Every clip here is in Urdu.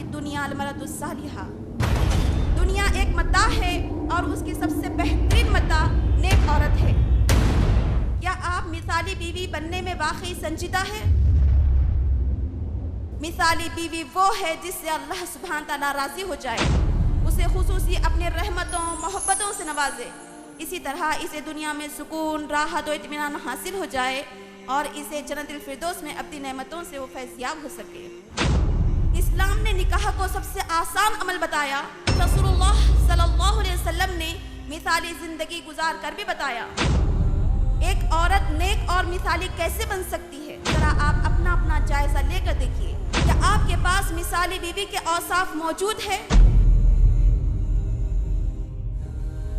الدنیا المرأۃ الصالحہ، دنیا ایک متاع ہے اور اس کی سب سے بہترین متاع نیک عورت ہے۔ کیا آپ مثالی بیوی بننے میں واقعی سنجیدہ ہے؟ مثالی بیوی وہ ہے جس سے اللہ سبحانہ تعالیٰ راضی ہو جائے، اسے خصوصی اپنے رحمتوں محبتوں سے نوازے، اسی طرح اسے دنیا میں سکون راحت و اطمینان حاصل ہو جائے اور اسے جنت الفردوس میں اپنی نعمتوں سے وہ فیضیاب ہو سکے۔ اسلام نے نکاح کو سب سے آسان عمل بتایا۔ رسول اللہ صلی اللہ علیہ وسلم نے مثالی زندگی گزار کر بھی بتایا۔ ایک عورت نیک اور مثالی کیسے بن سکتی ہے؟ ذرا آپ اپنا جائزہ لے کر دیکھیے، کیا آپ کے پاس مثالی بیوی کے اوصاف موجود ہے؟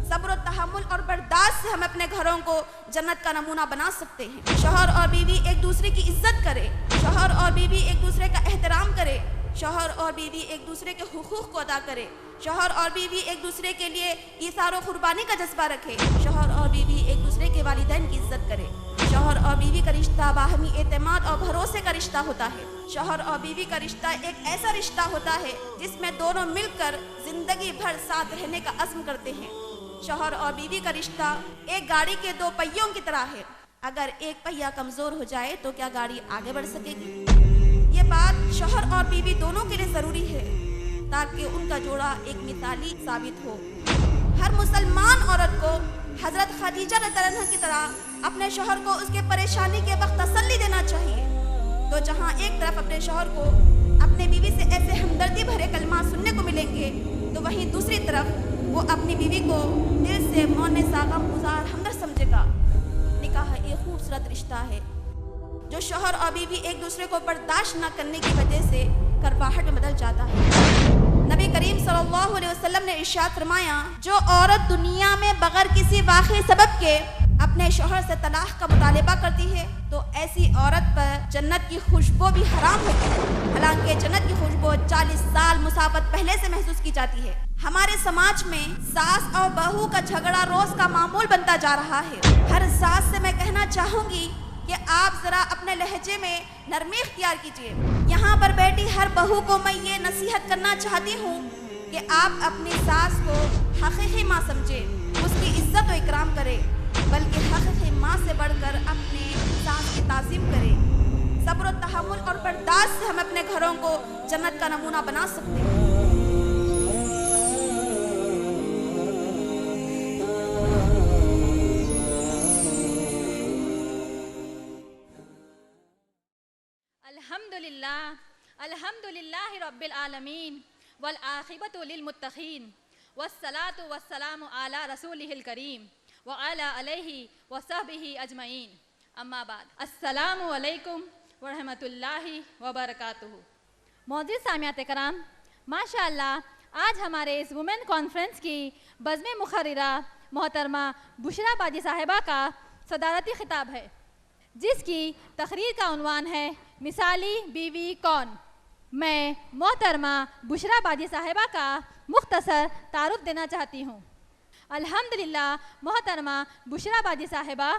صبر و تحمل اور برداشت سے ہم اپنے گھروں کو جنت کا نمونہ بنا سکتے ہیں۔ شوہر اور بیوی ایک دوسرے کی عزت کرے، شوہر اور بیوی ایک دوسرے کا احترام کرے، شوہر اور بیوی ایک دوسرے کے حقوق کو ادا کرے، شوہر اور بیوی ایک دوسرے کے لیے ایثار و قربانی کا جذبہ رکھے، شوہر اور بیوی ایک دوسرے کے والدین کی عزت کرے۔ شوہر اور بیوی کا رشتہ باہمی اعتماد اور بھروسے کا رشتہ ہوتا ہے۔ شوہر اور بیوی کا رشتہ ایک ایسا رشتہ ہوتا ہے جس میں دونوں مل کر زندگی بھر ساتھ رہنے کا عزم کرتے ہیں۔ شوہر اور بیوی کا رشتہ ایک گاڑی کے دو پہیوں کی طرح ہے، اگر ایک پہیا کمزور ہو جائے تو کیا گاڑی آگے بڑھ سکے گی؟ یہ بات شوہر اور بیوی دونوں کے لیے ضروری ہے تاکہ ان کا جوڑا ایک مثالی ثابت ہو۔ ہر مسلمان عورت کو حضرت خدیجہ رضی اللہ عنہا کی طرح اپنے شوہر کو اس کے پریشانی کے وقت تسلی دینا چاہیے۔ تو جہاں ایک طرف اپنے شوہر کو اپنے بیوی سے ایسے ہمدردی بھرے کلمات سننے کو ملیں گے، تو وہیں دوسری طرف وہ اپنی بیوی کو دل سے مونسا غم گزار ہمدرد سمجھے گا۔ نکاح ایک خوبصورت رشتہ ہے جو شوہر اور بیوی ایک دوسرے کو برداشت نہ کرنے کی وجہ سے کرواہٹ میں بدل جاتا ہے۔ نبی کریم صلی اللہ علیہ وسلم نے ارشاد فرمایا، جو عورت دنیا میں بغیر کسی واقعی سبب کے اپنے شوہر سے طلاق کا مطالبہ کرتی ہے تو ایسی عورت پر جنت کی خوشبو بھی حرام ہوتی ہے، حالانکہ جنت کی خوشبو 40 سال مسافت پہلے سے محسوس کی جاتی ہے۔ ہمارے سماج میں ساس اور بہو کا جھگڑا روز کا معمول بنتا جا رہا ہے۔ ہر ساس سے میں کہنا چاہوں گی کہ آپ ذرا اپنے لہجے میں نرمی اختیار کیجیے۔ یہاں پر بیٹھی ہر بہو کو میں یہ نصیحت کرنا چاہتی ہوں کہ آپ اپنی ساس کو حقیقی ماں سمجھیں، اس کی عزت و اکرام کریں، بلکہ حقیقی ماں سے بڑھ کر اپنے ساس کی تعظیم کریں۔ صبر و تحمل اور برداشت سے ہم اپنے گھروں کو جنت کا نمونہ بنا سکتے ہیں۔ الحمدللہ رب العالمین والعاقبۃ للمتقین والصلاۃ والسلام علی رسولہ الکریم وعلی آلہ وصحبہ اجمعین، اما بعد، السلام علیکم ورحمۃ اللہ وبرکاتہ۔ معزز سامعات کرام، ماشاء اللہ آج ہمارے اس وومن کانفرنس کی بزم مقررہ محترمہ بشریٰ باجی صاحبہ کا صدارتی خطاب ہے، جس کی تقریر کا عنوان ہے مثالی بیوی کون۔ میں محترمہ بشریٰ باجی صاحبہ کا مختصر تعارف دینا چاہتی ہوں۔ الحمدللہ محترمہ بشریٰ باجی صاحبہ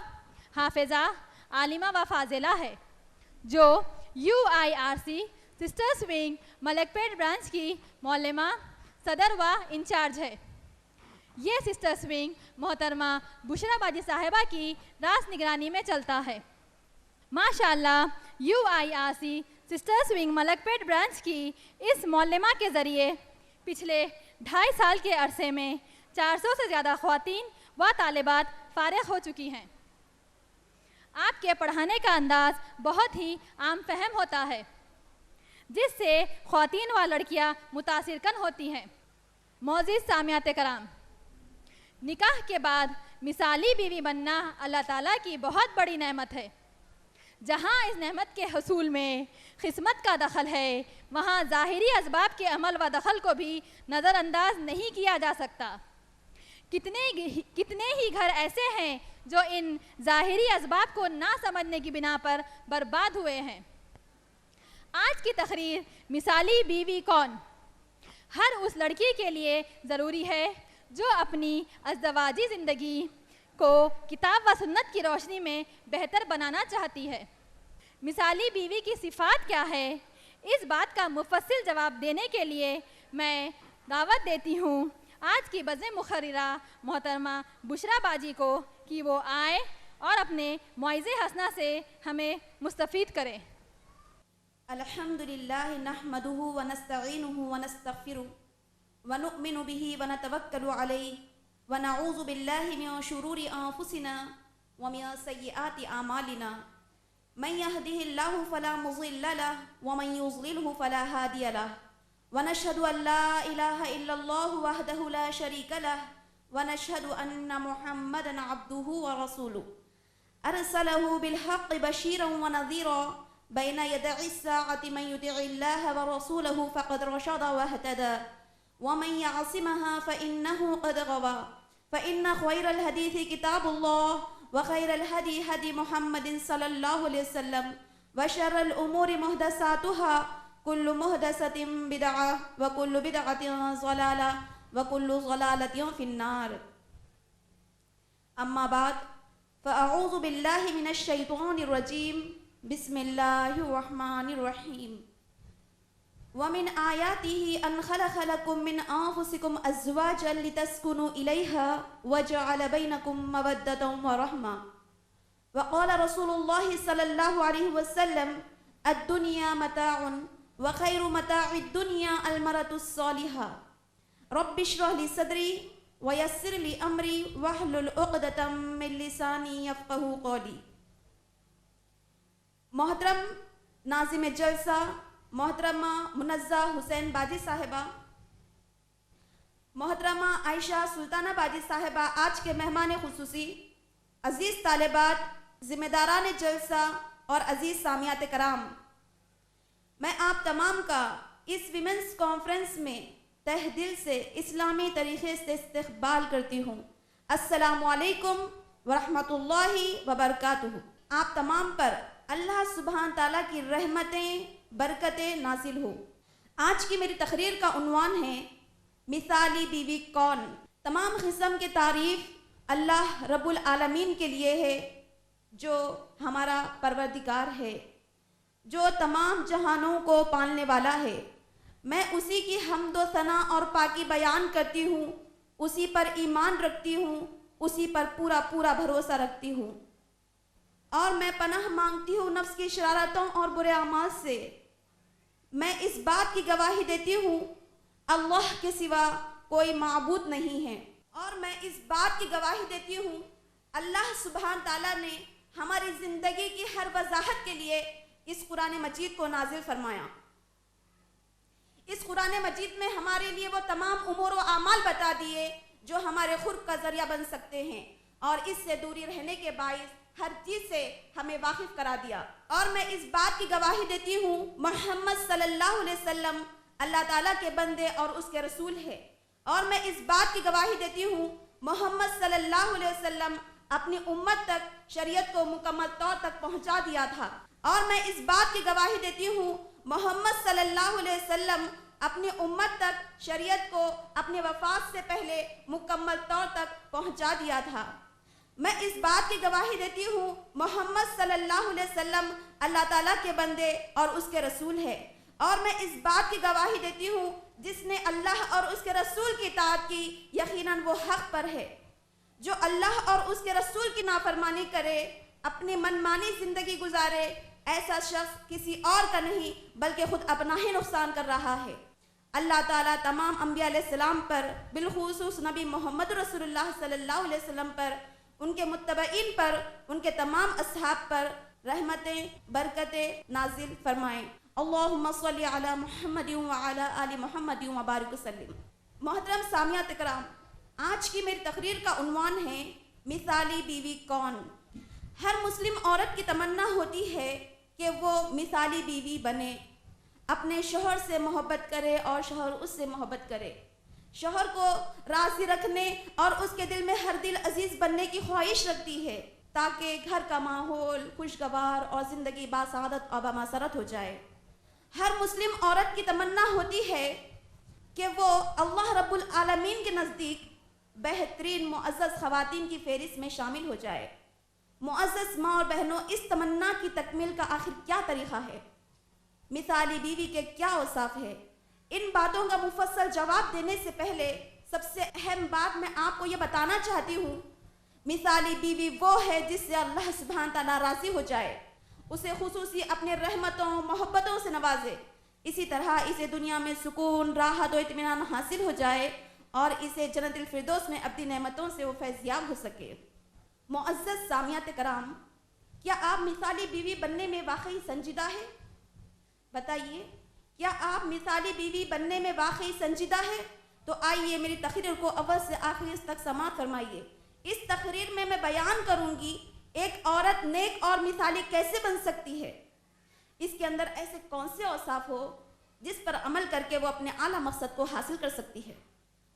حافظہ، عالمہ و فاضلہ ہے، جو UIRC سسٹرز ونگ ملک پیٹ برانچ کی معلمہ، صدر و انچارج ہے۔ یہ سسٹرز ونگ محترمہ بشریٰ باجی صاحبہ کی راست نگرانی میں چلتا ہے۔ ماشاءاللہ UIRC سسٹرز ونگ ملک پیٹ برانچ کی اس معلمہ کے ذریعے پچھلے 2.5 سال کے عرصے میں 400 سے زیادہ خواتین و طالبات فارغ ہو چکی ہیں۔ آپ کے پڑھانے کا انداز بہت ہی عام فہم ہوتا ہے، جس سے خواتین و لڑکیاں متاثر کن ہوتی ہیں۔ معزز سامعات کرام، نکاح کے بعد مثالی بیوی بننا اللہ تعالیٰ کی بہت بڑی نعمت ہے۔ جہاں اس نعمت کے حصول میں قسمت کا دخل ہے، وہاں ظاہری اسباب کے عمل و دخل کو بھی نظر انداز نہیں کیا جا سکتا۔ کتنے ہی گھر ایسے ہیں جو ان ظاہری اسباب کو نہ سمجھنے کی بنا پر برباد ہوئے ہیں۔ آج کی تقریر مثالی بیوی کون ہر اس لڑکی کے لیے ضروری ہے جو اپنی ازدواجی زندگی کو کتاب و سنت کی روشنی میں بہتر بنانا چاہتی ہے۔ مثالی بیوی کی صفات کیا ہے، اس بات کا مفصل جواب دینے کے لیے میں دعوت دیتی ہوں آج کی بزم مقررہ محترمہ بشرا باجی کو کہ وہ آئے اور اپنے موعظے حسنہ سے ہمیں مستفید کریں۔ الحمد للہ نحمده ونستعینه ونستغفره ونؤمن به ونتوکل علیہ ونعوذ باللہ من شرور انفسنا ومن سیئات اعمالنا من يهده الله فلا مضل له ومن يضلله فلا هادي له ونشهد ان لا اله الا الله وحده لا شريك له ونشهد ان محمدا عبده ورسوله ارسله بالحق بشيرا ونذيرا بين يدي الساعة من يطع الله ورسوله فقد رشد واهتدى ومن يعصمها فإنه قد غوى فإن خير الحديث كتاب الله وخير الهدي هدي محمد صلى الله عليه وسلم وشر الأمور محدثاتها كل محدثة بدعة وكل بدعة ضلالة وكل ضلالة في النار أما بعد فأعوذ بالله من الشيطان الرجيم بسم الله الرحمن الرحيم ومن آياته أن خلق لكم من أنفسكم أزواجا لتسكنوا إليها وجعل بينكم مودة ورحمة وقال رسول الله صلى الله عليه وسلم الدنيا متاع وخير متاع الدنيا المرأة الصالحة رب اشرح لي صدري ويسر لي أمري واحلل عقدة من لساني يفقهوا قولي۔ محترم ناظم جلسہ محترمہ منزہ حسین باجی صاحبہ، محترمہ عائشہ سلطانہ باجی صاحبہ، آج کے مہمان خصوصی، عزیز طالبات، ذمہ داران جلسہ اور عزیز سامعات کرام، میں آپ تمام کا اس ویمنس کانفرنس میں تہ دل سے اسلامی طریقے سے استقبال کرتی ہوں۔ السلام علیکم ورحمۃ اللہ وبرکاتہ۔ آپ تمام پر اللہ سبحانہ تعالیٰ کی رحمتیں برکتیں نازل ہو۔ آج کی میری تقریر کا عنوان ہے مثالی بیوی کون؟ تمام قسم کی تعریف اللہ رب العالمین کے لیے ہے جو ہمارا پروردگار ہے، جو تمام جہانوں کو پالنے والا ہے۔ میں اسی کی حمد و ثنا اور پاکی بیان کرتی ہوں، اسی پر ایمان رکھتی ہوں، اسی پر پورا بھروسہ رکھتی ہوں، اور میں پناہ مانگتی ہوں نفس کی شرارتوں اور برے اعمال سے۔ میں اس بات کی گواہی دیتی ہوں اللہ کے سوا کوئی معبود نہیں ہے، اور میں اس بات کی گواہی دیتی ہوں اللہ سبحانہ تعالیٰ نے ہماری زندگی کی ہر وضاحت کے لیے اس قرآن مجید کو نازل فرمایا۔ اس قرآن مجید میں ہمارے لیے وہ تمام امور و اعمال بتا دیے جو ہمارے قرب کا ذریعہ بن سکتے ہیں، اور اس سے دوری رہنے کے باعث ہر چیز سے ہمیں واقف کرا دیا۔ اور میں اس بات کی گواہی دیتی ہوں محمد صلی اللہ علیہ وسلم اللہ تعالیٰ کے بندے اور اس کے رسول ہے، اور میں اس بات کی گواہی دیتی ہوں محمد صلی اللہ علیہ وسلم اپنی امت تک شریعت کو مکمل طور تک پہنچا دیا تھا، اور میں اس بات کی گواہی دیتی ہوں محمد صلی اللہ علیہ وسلم اپنی امت تک شریعت کو اپنے وفات سے پہلے مکمل طور تک پہنچا دیا تھا۔ میں اس بات کی گواہی دیتی ہوں محمد صلی اللہ علیہ وسلم اللہ تعالیٰ کے بندے اور اس کے رسول ہے، اور میں اس بات کی گواہی دیتی ہوں جس نے اللہ اور اس کے رسول کی اطاعت کی یقیناً وہ حق پر ہے۔ جو اللہ اور اس کے رسول کی نافرمانی کرے، اپنی منمانی زندگی گزارے، ایسا شخص کسی اور کا نہیں بلکہ خود اپنا ہی نقصان کر رہا ہے۔ اللہ تعالیٰ تمام انبیاء علیہ السلام پر، بالخصوص نبی محمد رسول اللہ صلی اللہ علیہ وسلم پر، ان کے متبعین پر، ان کے تمام اصحاب پر رحمتیں برکتیں نازل فرمائیں۔ اللہم صلی علی محمد وعلی آل محمد وبارک وسلم۔ محترم سامعات کرام، آج کی میری تقریر کا عنوان ہے مثالی بیوی کون؟ ہر مسلم عورت کی تمنا ہوتی ہے کہ وہ مثالی بیوی بنے، اپنے شوہر سے محبت کرے اور شوہر اس سے محبت کرے، شوہر کو راضی رکھنے اور اس کے دل میں ہر دل عزیز بننے کی خواہش رکھتی ہے تاکہ گھر کا ماحول خوشگوار اور زندگی باسعادت اور بمسرت ہو جائے۔ ہر مسلم عورت کی تمنا ہوتی ہے کہ وہ اللہ رب العالمین کے نزدیک بہترین معزز خواتین کی فہرست میں شامل ہو جائے۔ معزز ماں اور بہنوں، اس تمنا کی تکمیل کا آخر کیا طریقہ ہے؟ مثالی بیوی کے کیا اوصاف ہے؟ ان باتوں کا مفصل جواب دینے سے پہلے سب سے اہم بات میں آپ کو یہ بتانا چاہتی ہوں، مثالی بیوی وہ ہے جس سے اللہ سبحانہ تعالیٰ راضی ہو جائے، اسے خصوصی اپنے رحمتوں محبتوں سے نوازے، اسی طرح اسے دنیا میں سکون راحت و اطمینان حاصل ہو جائے اور اسے جنت الفردوس میں اپنی نعمتوں سے وہ فیضیاب ہو سکے۔ معزز سامعات کرام، کیا آپ مثالی بیوی بننے میں واقعی سنجیدہ ہیں؟ بتائیے، کیا آپ مثالی بیوی بننے میں واقعی سنجیدہ ہے؟ تو آئیے میری تقریر کو اول سے آخر تک سماعت فرمائیے۔ اس تقریر میں بیان کروں گی ایک عورت نیک اور مثالی کیسے بن سکتی ہے، اس کے اندر ایسے کون سے اوصاف ہو جس پر عمل کر کے وہ اپنے اعلیٰ مقصد کو حاصل کر سکتی ہے۔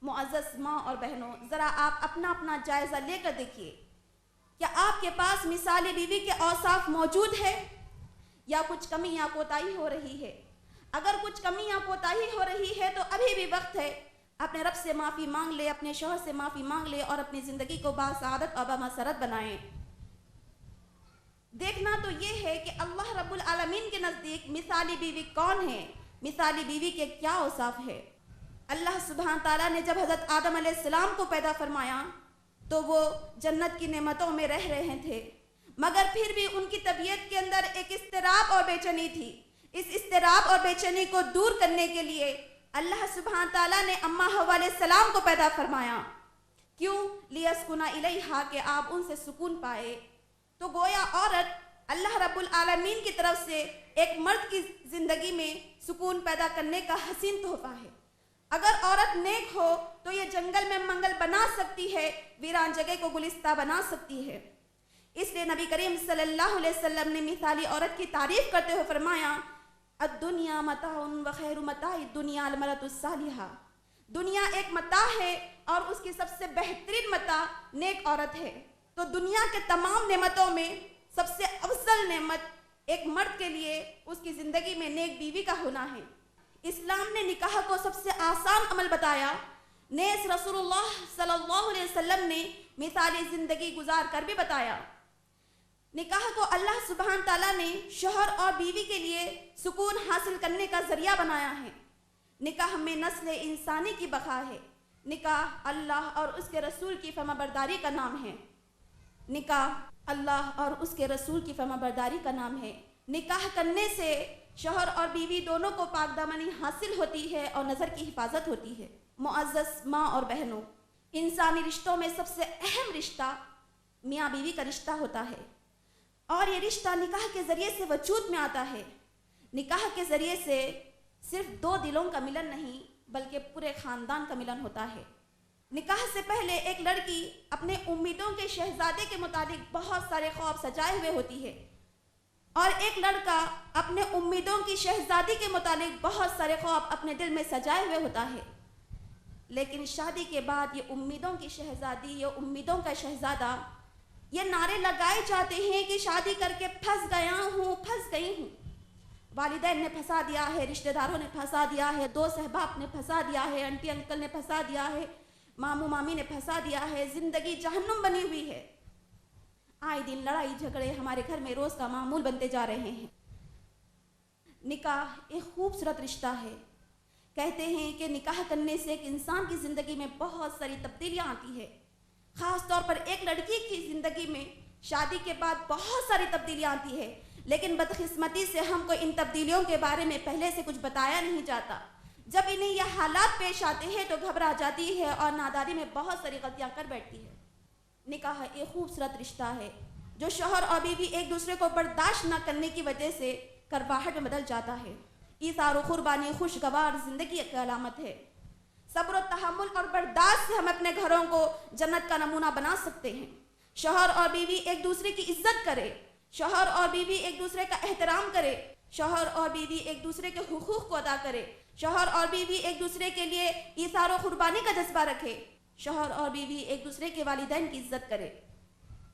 معزز ماں اور بہنوں، ذرا آپ اپنا جائزہ لے کر دیکھیے، کیا آپ کے پاس مثالی بیوی کے اوصاف موجود ہے یا کچھ کمی یا کوتاہی ہو رہی ہے؟ اگر کچھ کمی یا کوتاہی ہو رہی ہے تو ابھی بھی وقت ہے، اپنے رب سے معافی مانگ لے، اپنے شوہر سے معافی مانگ لے اور اپنی زندگی کو باسعادت اور بمسرت بنائیں۔ دیکھنا تو یہ ہے کہ اللہ رب العالمین کے نزدیک مثالی بیوی کون ہے، مثالی بیوی کے کیا اوصاف ہے۔ اللہ سبحانہ تعالیٰ نے جب حضرت آدم علیہ السلام کو پیدا فرمایا تو وہ جنت کی نعمتوں میں رہ رہے تھے، مگر پھر بھی ان کی طبیعت کے اندر ایک اضطراب اور بے چینی تھی۔ اس اضطراب اور بے چینی کو دور کرنے کے لیے اللہ سبحانہ تعالیٰ نے اماں حوا علیہ السلام کو پیدا فرمایا۔ کیوں؟ لیسکن الیہا، کہ آپ ان سے سکون پائے۔ تو گویا عورت اللہ رب العالمین کی طرف سے ایک مرد کی زندگی میں سکون پیدا کرنے کا حسین تحفہ ہے۔ اگر عورت نیک ہو تو یہ جنگل میں منگل بنا سکتی ہے، ویران جگہ کو گلستہ بنا سکتی ہے۔ اس لیے نبی کریم صلی اللہ علیہ وسلم نے مثالی عورت کی تعریف کرتے ہوئے فرمایا، الدنیا متاع وخیر متاع الدنیا المرأۃ الصالحہ، دنیا ایک متاع ہے اور اس کی سب سے بہترین متاع نیک عورت ہے۔ تو دنیا کے تمام نعمتوں میں سب سے افضل نعمت ایک مرد کے لیے اس کی زندگی میں نیک بیوی کا ہونا ہے۔ اسلام نے نکاح کو سب سے آسان عمل بتایا، نیز رسول اللہ صلی اللہ علیہ وسلم نے مثالی زندگی گزار کر بھی بتایا۔ نکاح کو اللہ سبحانہ تعالیٰ نے شوہر اور بیوی کے لیے سکون حاصل کرنے کا ذریعہ بنایا ہے۔ نکاح میں نسل انسانی کی بقا ہے۔ نکاح اللہ اور اس کے رسول کی فرما برداری کا نام ہے۔ نکاح اللہ اور اس کے رسول کی فرما برداری کا نام ہے۔ نکاح کرنے سے شوہر اور بیوی دونوں کو پاک دامنی حاصل ہوتی ہے اور نظر کی حفاظت ہوتی ہے۔ معزز ماں اور بہنوں، انسانی رشتوں میں سب سے اہم رشتہ میاں بیوی کا رشتہ ہوتا ہے، اور یہ رشتہ نکاح کے ذریعے سے وجود میں آتا ہے۔ نکاح کے ذریعے سے صرف دو دلوں کا ملن نہیں بلکہ پورے خاندان کا ملن ہوتا ہے۔ نکاح سے پہلے ایک لڑکی اپنے امیدوں کے شہزادے کے متعلق بہت سارے خواب سجائے ہوئے ہوتی ہے، اور ایک لڑکا اپنے امیدوں کی شہزادی کے متعلق بہت سارے خواب اپنے دل میں سجائے ہوئے ہوتا ہے۔ لیکن شادی کے بعد یہ امیدوں کی شہزادی، یہ امیدوں کا شہزادہ، یہ نعرے لگائے جاتے ہیں کہ شادی کر کے پھنس گیا ہوں، پھنس گئی ہوں، والدین نے پھنسا دیا ہے، رشتہ داروں نے پھنسا دیا ہے، دوست احباب نے پھنسا دیا ہے، انٹی انکل نے پھنسا دیا ہے، ماموں مامی نے پھنسا دیا ہے، زندگی جہنم بنی ہوئی ہے۔ آئے دن لڑائی جھگڑے ہمارے گھر میں روز کا معمول بنتے جا رہے ہیں۔ نکاح ایک خوبصورت رشتہ ہے۔ کہتے ہیں کہ نکاح کرنے سے ایک انسان کی زندگی میں بہت ساری تبدیلیاں آتی ہے، خاص طور پر ایک لڑکی کی زندگی میں شادی کے بعد بہت ساری تبدیلیاں آتی ہے، لیکن بدقسمتی سے ہم کو ان تبدیلیوں کے بارے میں پہلے سے کچھ بتایا نہیں جاتا۔ جب انہیں یہ حالات پیش آتے ہیں تو گھبرا جاتی ہے اور نادانی میں بہت ساری غلطیاں کر بیٹھتی ہے۔ نکاح ایک خوبصورت رشتہ ہے جو شوہر اور بیوی ایک دوسرے کو برداشت نہ کرنے کی وجہ سے کرواہٹ میں بدل جاتا ہے۔ ایثار و قربانی خوشگوار زندگی کی علامت ہے۔ صبر و تحمل اور برداشت سے ہم اپنے گھروں کو جنت کا نمونہ بنا سکتے ہیں۔ شوہر اور بیوی ایک دوسرے کی عزت کرے، شوہر اور بیوی ایک دوسرے کا احترام کرے، شوہر اور بیوی ایک دوسرے کے حقوق کو ادا کرے، شوہر اور بیوی ایک دوسرے کے لیے ایثار و قربانی کا جذبہ رکھے، شوہر اور بیوی ایک دوسرے کے والدین کی عزت کرے۔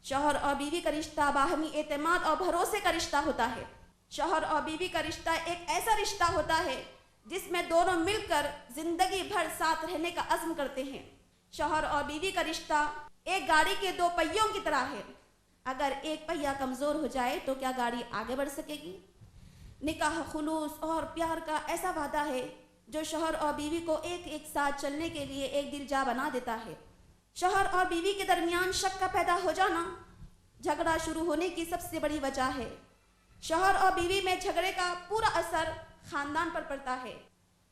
شوہر اور بیوی کا رشتہ باہمی اعتماد اور بھروسے کا رشتہ ہوتا ہے۔ شوہر اور بیوی کا رشتہ ایک ایسا رشتہ ہوتا ہے جس میں دونوں مل کر زندگی بھر ساتھ رہنے کا عزم کرتے ہیں۔ شوہر اور بیوی کا رشتہ ایک گاڑی کے دو پہیوں کی طرح ہے۔ اگر ایک پہیا کمزور ہو جائے تو کیا گاڑی آگے بڑھ سکے گی؟ نکاح خلوص اور پیار کا ایسا وعدہ ہے جو شوہر اور بیوی کو ایک ساتھ چلنے کے لیے ایک دل جا بنا دیتا ہے۔ شوہر اور بیوی کے درمیان شک کا پیدا ہو جانا جھگڑا شروع ہونے کی سب سے بڑی وجہ ہے۔ شوہر اور بیوی میں جھگڑے کا پورا اثر خاندان پر پڑتا ہے۔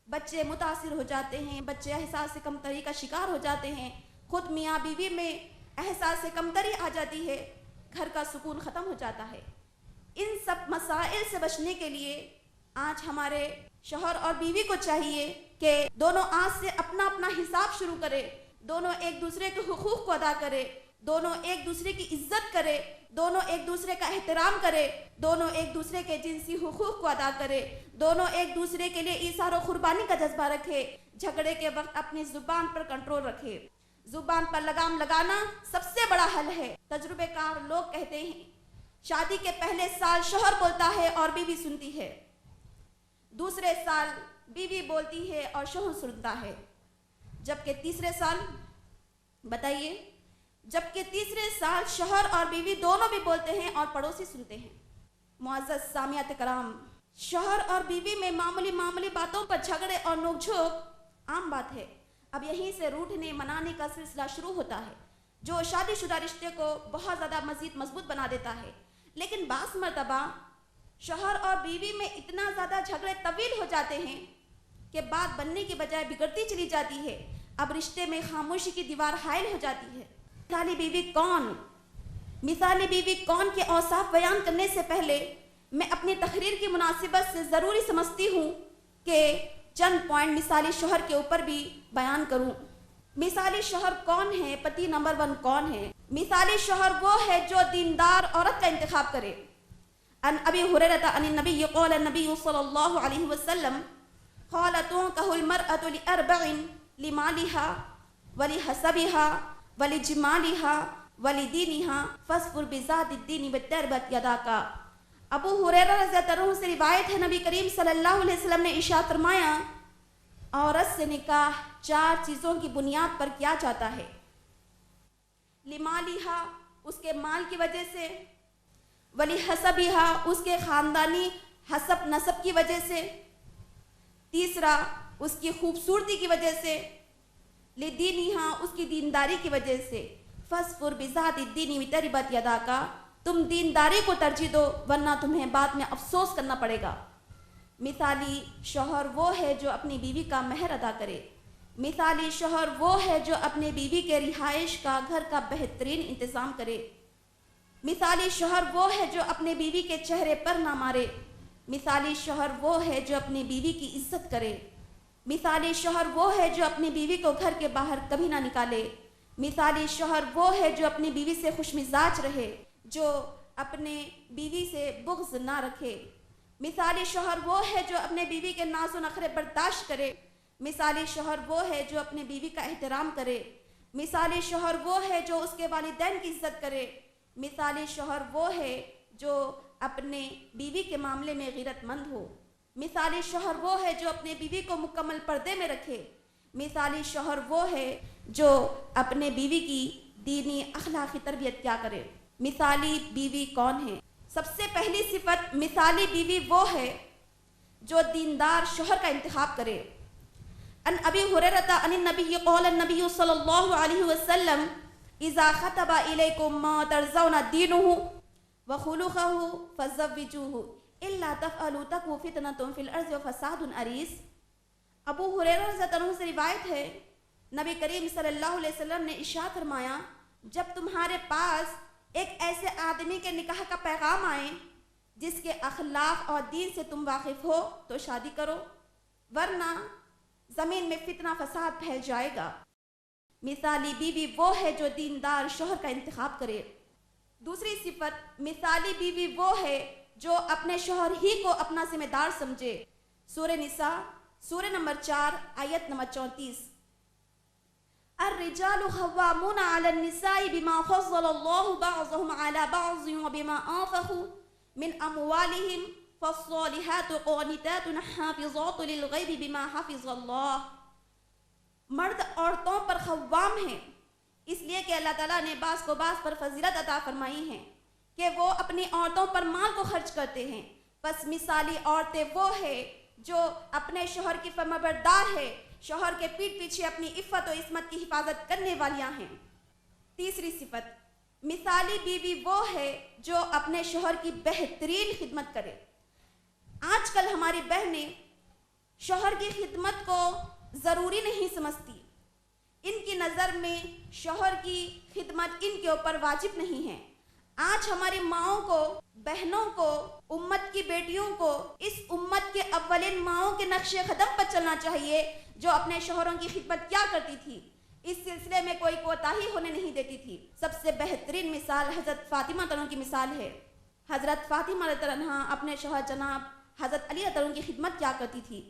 بچے متاثر ہو جاتے ہیں، بچے احساس کمتری کا شکار ہو جاتے ہیں، خود میاں بیوی میں احساس کمتری آ جاتی ہے، گھر کا سکون ختم ہو جاتا ہے۔ ان سب مسائل سے بچنے کے لیے آج ہمارے شوہر اور بیوی کو چاہیے کہ دونوں آج سے اپنا اپنا حساب شروع کرے، دونوں ایک دوسرے کے حقوق کو ادا کرے، دونوں ایک دوسرے کی عزت کرے، دونوں ایک دوسرے کا احترام کرے، دونوں ایک دوسرے کے جنسی حقوق کو ادا کرے، دونوں ایک دوسرے کے لیے ایثار و قربانی کا جذبہ رکھے، جھگڑے کے وقت اپنی زبان پر کنٹرول رکھے۔ زبان پر لگام لگانا سب سے بڑا حل ہے۔ تجربے کار لوگ کہتے ہیں شادی کے پہلے سال شوہر بولتا ہے اور بیوی سنتی ہے، دوسرے سال بیوی بولتی ہے اور شوہر سنتا ہے، جبکہ تیسرے سال شوہر اور بیوی دونوں بھی بولتے ہیں اور پڑوسی سنتے ہیں۔ معزز سامعات کرام، شوہر اور بیوی میں معمولی باتوں پر جھگڑے اور نوک جھوک عام بات ہے۔ اب یہیں سے روٹھنے منانے کا سلسلہ شروع ہوتا ہے جو شادی شدہ رشتے کو بہت زیادہ مزید مضبوط بنا دیتا ہے، لیکن بعض مرتبہ شوہر اور بیوی میں اتنا زیادہ جھگڑے طویل ہو جاتے ہیں کہ بات بننے کے بجائے بگڑتی چلی جاتی ہے۔ اب رشتے میں خاموشی کی دیوار حائل ہو جاتی ہے۔ مثالی بیوی کون کے اوصاف بیان کرنے سے پہلے میں اپنی تقریر کی مناسبت سے ضروری سمجھتی ہوں کہ چند پوائنٹ مثالی شوہر کے اوپر بھی بیان کروں۔ مثالی شوہر کون ہے؟ پتی نمبر 1 کون ہے؟ مثالی شوہر وہ ہے جو دیندار عورت کا انتخاب کرے۔ ان ابی ہریرہ عن النبی قال النبی صلی اللہ علیہ وسلم قال تنكح المرأة لأربع لمالها ولحسبها ولجمالها ولدينها فاصبر بذات الدين وتربت يداك۔ ابو ہریرہ رضی اللہ عنہ سے روایت ہے، نبی کریم صلی اللہ علیہ وسلم نے ارشاد فرمایا عورت سے نکاح 4 چیزوں کی بنیاد پر کیا جاتا ہے۔ لمالہا، اس کے مال کی وجہ سے، ولحسبہا، اس کے خاندانی حسب نسب کی وجہ سے، تیسرا اس کی خوبصورتی کی وجہ سے، لدینہا، اس کی دینداری کی وجہ سے، فاصبر بذات الدین وتربت یداک، تم دینداری کو ترجیح دو ورنہ تمہیں بعد میں افسوس کرنا پڑے گا۔ مثالی شوہر وہ ہے جو اپنی بیوی کا مہر ادا کرے۔ مثالی شوہر وہ ہے جو اپنے بیوی کے رہائش کا، گھر کا بہترین انتظام کرے۔ مثالی شوہر وہ ہے جو اپنے بیوی کے چہرے پر نہ مارے۔ مثالی شوہر وہ ہے جو اپنی بیوی کی عزت کرے۔ مثالی شوہر وہ ہے جو اپنی بیوی کو گھر کے باہر کبھی نہ نکالے۔ مثالی شوہر وہ ہے جو اپنی بیوی سے خوش مزاج رہے، جو اپنے بیوی سے بغض نہ رکھے۔ مثالی شوہر وہ ہے جو اپنے بیوی کے ناز و نخرے برداشت کرے۔ مثالی شوہر وہ ہے جو اپنے بیوی کا احترام کرے۔ مثالی شوہر وہ ہے جو اس کے والدین کی عزت کرے۔ مثالی شوہر وہ ہے جو اپنے بیوی کے معاملے میں غیرت مند ہو۔ مثالی شوہر وہ ہے جو اپنے بیوی کو مکمل پردے میں رکھے۔ مثالی شوہر وہ ہے جو اپنے بیوی کی دینی اخلاقی تربیت کیا کرے۔ مثالی بیوی کون ہے؟ سب سے پہلی صفت مثالی بیوی وہ ہے جو دیندار شوہر کا انتخاب کرے۔ ان ابی ہریرہ عن النبی قال النبی صلی اللہ علیہ وسلم اذا خطب الیکم ما ترضون دینہ وخلقہ فزوجوہ الا تفعلوا تکن فتنۃ فی الارض وفساد عریض۔ ابو ہریرہ رضی اللہ عنہ سے روایت ہے، نبی کریم صلی اللہ علیہ وسلم نے ارشاد فرمایا جب تمہارے پاس ایک ایسے آدمی کے نکاح کا پیغام آئے جس کے اخلاق اور دین سے تم واقف ہو تو شادی کرو، ورنہ زمین میں فتنہ فساد پھیل جائے گا۔ مثالی بیوی وہ ہے جو دیندار شوہر کا انتخاب کرے۔ دوسری صفت مثالی بیوی وہ ہے جو اپنے شوہر ہی کو اپنا ذمہ دار سمجھے۔ سورہ نساء سورہ نمبر 4 آیت نمبر 34۔ الرجال خوامون علی النساء بما فضل اللہ بعضهم علی بعض وبما انفقوا من اموالهم فالصالحات قانتات حافظات للغیب بما حفظ اللہ۔ مرد عورتوں پر خوام ہیں اس لیے کہ اللہ تعالیٰ نے بعض کو بعض پر فضیلت عطا فرمائی ہے کہ وہ اپنی عورتوں پر مال کو خرچ کرتے ہیں، بس مثالی عورتیں وہ ہیں جو اپنے شوہر کی فرمانبردار ہے، شوہر کے پیٹھ پیچھے اپنی عفت و عصمت کی حفاظت کرنے والیاں ہیں۔ تیسری صفت، مثالی بیوی وہ ہے جو اپنے شوہر کی بہترین خدمت کرے۔ آج کل ہماری بہنیں شوہر کی خدمت کو ضروری نہیں سمجھتی، ان کی نظر میں شوہر کی خدمت ان کے اوپر واجب نہیں ہے۔ آج ہماری ماؤں کو، بہنوں کو، امت کی بیٹیوں کو اس امت کے اولین ماؤں کے نقش قدم پر چلنا چاہیے جو اپنے شوہروں کی خدمت کیا کرتی تھی، اس سلسلے میں کوئی کوتاہی ہونے نہیں دیتی تھی۔ سب سے بہترین مثال حضرت فاطمہ تنوں کی مثال ہے۔ حضرت فاطمہ رضی اللہ عنہا اپنے شوہر جناب حضرت علی رضی اللہ عنہ کی خدمت کیا کرتی تھی۔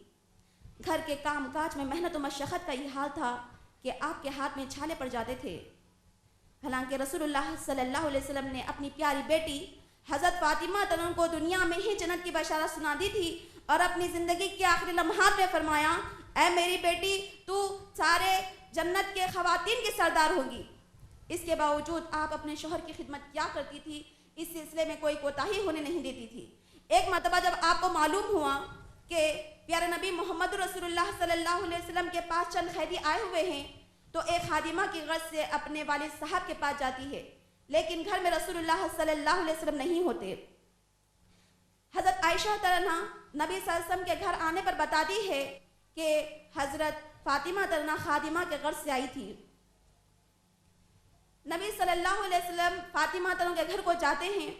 گھر کے کام کاج میں محنت و مشقت کا یہ حال تھا کہ آپ کے ہاتھ میں چھالے پڑ جاتے تھے۔ حالانکہ رسول اللہ صلی اللہ علیہ وسلم نے اپنی پیاری بیٹی حضرت فاطمہ تنوں کو دنیا میں ہی جنت کی بشارت سنا دی تھی اور اپنی زندگی کے آخری لمحات میں فرمایا، اے میری بیٹی، تو سارے جنت کے خواتین کی سردار ہوگی۔ اس کے باوجود آپ اپنے شوہر کی خدمت کیا کرتی تھی، اس سلسلے میں کوئی کوتاہی ہونے نہیں دیتی تھی۔ ایک مرتبہ جب آپ کو معلوم ہوا کہ پیارے نبی محمد رسول اللہ صلی اللہ علیہ وسلم کے پاس چند قیدی آئے ہوئے ہیں تو ایک خادمہ کی غرض سے اپنے والد صاحب کے پاس جاتی ہے، لیکن گھر میں رسول اللہ صلی اللہ علیہ وسلم نہیں ہوتے۔ حضرت عائشہ ترنہ نبی صلی اللہ علیہ وسلم کے گھر آنے پر بتاتی ہے کہ حضرت فاطمہ ترنہ خادمہ کے غرض سے آئی تھی۔ نبی صلی اللہ علیہ وسلم فاطمہ ترنہ کے گھر کو جاتے ہیں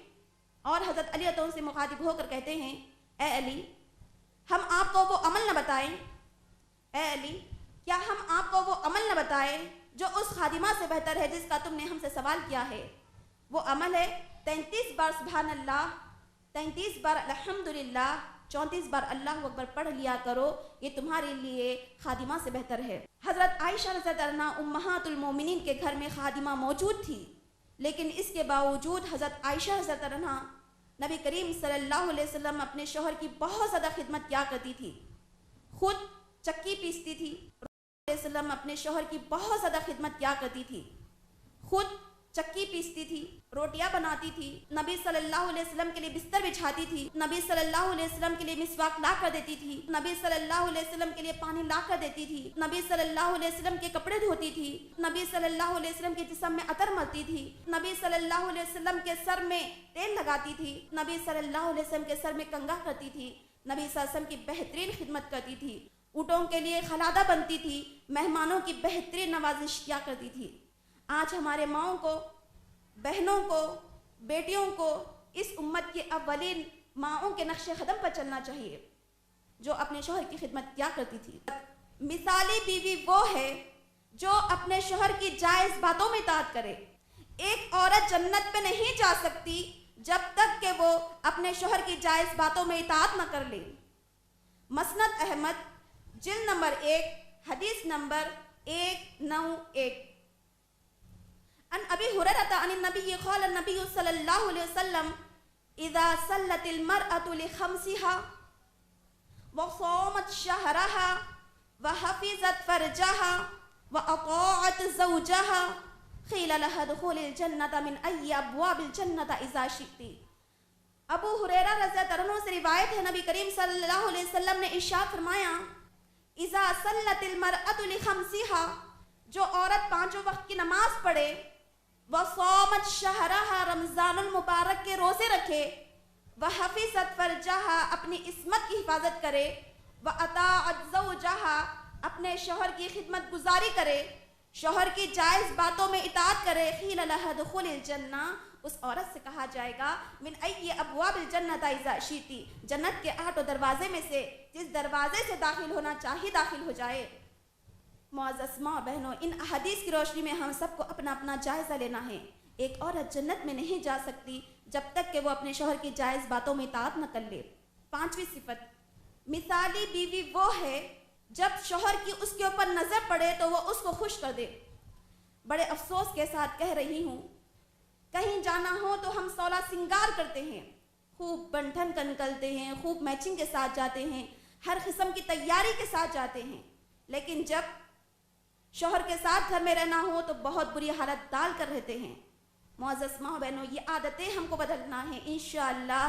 اور حضرت علی رضی اللہ عنہ سے مخاطب ہو کر کہتے ہیں، اے علی، ہم آپ کو وہ عمل نہ بتائیں، اے علی، کیا ہم آپ کو وہ عمل نہ بتائیں جو اس خادمہ سے بہتر ہے جس کا تم نے ہم سے سوال کیا ہے؟ وہ عمل ہے 33 بار سبحان اللہ، 33 بار الحمدللہ، 34 بار اللہ اکبر پڑھ لیا کرو، یہ تمہارے لیے خادمہ سے بہتر ہے۔ حضرت عائشہ رضی اللہ عنہا امہات المومنین کے گھر میں خادمہ موجود تھی، لیکن اس کے باوجود حضرت عائشہ رضی اللہ عنہا نبی کریم صلی اللہ علیہ وسلم اپنے شوہر کی بہت زیادہ خدمت کیا کرتی تھی، خود چکی پیستی تھی۔ علیہ وسلم اپنے شوہر کی بہت زیادہ خدمت کیا کرتی تھی، خود چکی پیستی تھی، روٹیاں بناتی تھی، نبی صلی اللہ علیہ وسلم کے لیے بستر بچھاتی تھی، نبی صلی اللہ علیہ وسلم کے لیے مسواک لا کر دیتی تھی، نبی صلی اللہ علیہ وسلم کے لیے پانی لا کر دیتی تھی، نبی صلی اللہ علیہ وسلم کے کپڑے دھوتی تھی، نبی صلی اللہ علیہ وسلم کے جسم میں عطر ملتی تھی، نبی صلی اللہ علیہ وسلم کے سر میں تیل لگاتی تھی، نبی صلی اللہ علیہ وسلم کے سر میں کنگھا کرتی تھی، نبی صلی اللہ علیہ وسلم کی بہترین خدمت کرتی تھی، اونٹوں کے لیے خلادہ بنتی تھی، مہمانوں کی بہترین نوازش کیا کرتی تھی۔ آج ہمارے ماؤں کو، بہنوں کو، بیٹیوں کو اس امت کے اولین ماؤں کے نقش قدم پر چلنا چاہیے جو اپنے شوہر کی خدمت کیا کرتی تھی۔ مثالی بیوی وہ ہے جو اپنے شوہر کی جائز باتوں میں اطاعت کرے۔ ایک عورت جنت پہ نہیں جا سکتی جب تک کہ وہ اپنے شوہر کی جائز باتوں میں اطاعت نہ کر لے۔ مسند احمد جلد نمبر 1 حدیث نمبر 191 عن ابی ہریرہ عن النبی قال النبی صلی اللہ علیہ وسلم اذا صلت المرأة لخمسها وصامت شهرها وحفظت فرجها واطاعت زوجها قیل لها ادخلی الجنة من ای ابواب الجنة اذا شئت۔ ابو ہریرہ رضی اللہ عنہ سے روایت ہے، نبی کریم صلی اللہ علیہ وسلم نے ارشاد فرمایا، اذا صلت المرأة لخمسها، جو عورت 5 وقت کی نماز پڑھے، وصامت شہرها، رمضان المبارک کے روزے رکھے، وحفظت فرجها، اپنی عصمت کی حفاظت کرے، واطاعت زوجها، اپنے شوہر کی خدمت گزاری کرے، شوہر کی جائز باتوں میں اطاعت کرے، قیل لها ادخلی الجنہ، اس عورت سے کہا جائے گا، من ای ابواب الجنۃ اذا شئت، جنت کے 8 دروازے میں سے جس دروازے سے داخل ہونا چاہیے داخل ہو جائے۔ معزز ماں بہنوں، ان احادیث کی روشنی میں ہم سب کو اپنا اپنا جائزہ لینا ہے۔ ایک عورت جنت میں نہیں جا سکتی جب تک کہ وہ اپنے شوہر کی جائز باتوں میں اطاعت نہ کر لے۔ 5ویں صفت، مثالی بیوی وہ ہے جب شوہر کی اس کے اوپر نظر پڑے تو وہ اس کو خوش کر دے۔ بڑے افسوس کے ساتھ کہہ رہی ہوں، کہیں جانا ہو تو ہم سولا سنگار کرتے ہیں، خوب بن ٹھن کر نکلتے ہیں، خوب میچنگ کے ساتھ جاتے ہیں، ہر قسم کی تیاری کے ساتھ جاتے ہیں، لیکن جب شوہر کے ساتھ گھر میں رہنا ہو تو بہت بری حالت ڈال کر رہتے ہیں۔ معزز ماں بہنوں، یہ عادتیں ہم کو بدلنا ہے، انشاءاللہ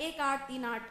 1838।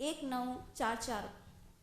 1944,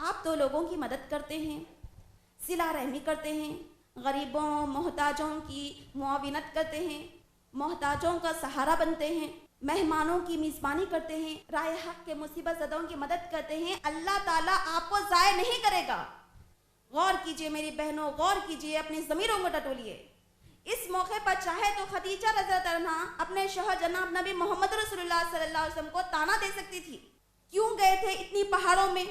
آپ تو لوگوں کی مدد کرتے ہیں، صلہ رحمی کرتے ہیں، غریبوں محتاجوں کی معاونت کرتے ہیں، محتاجوں کا سہارا بنتے ہیں، مہمانوں کی میزبانی کرتے ہیں، رائے حق کے مصیبت زدوں کی مدد کرتے ہیں، اللہ تعالیٰ آپ کو ضائع نہیں کرے گا۔ غور کیجئے میری بہنوں، غور کیجئے، اپنی ضمیروں کو ٹٹولیے۔ اس موقع پر چاہے تو خدیجہ رضی اللہ عنہا اپنے شوہر جناب نبی محمد رسول اللہ صلی اللہ علیہ وسلم کو طعنہ دے سکتی تھی، کیوں گئے تھے اتنی پہاڑوں میں؟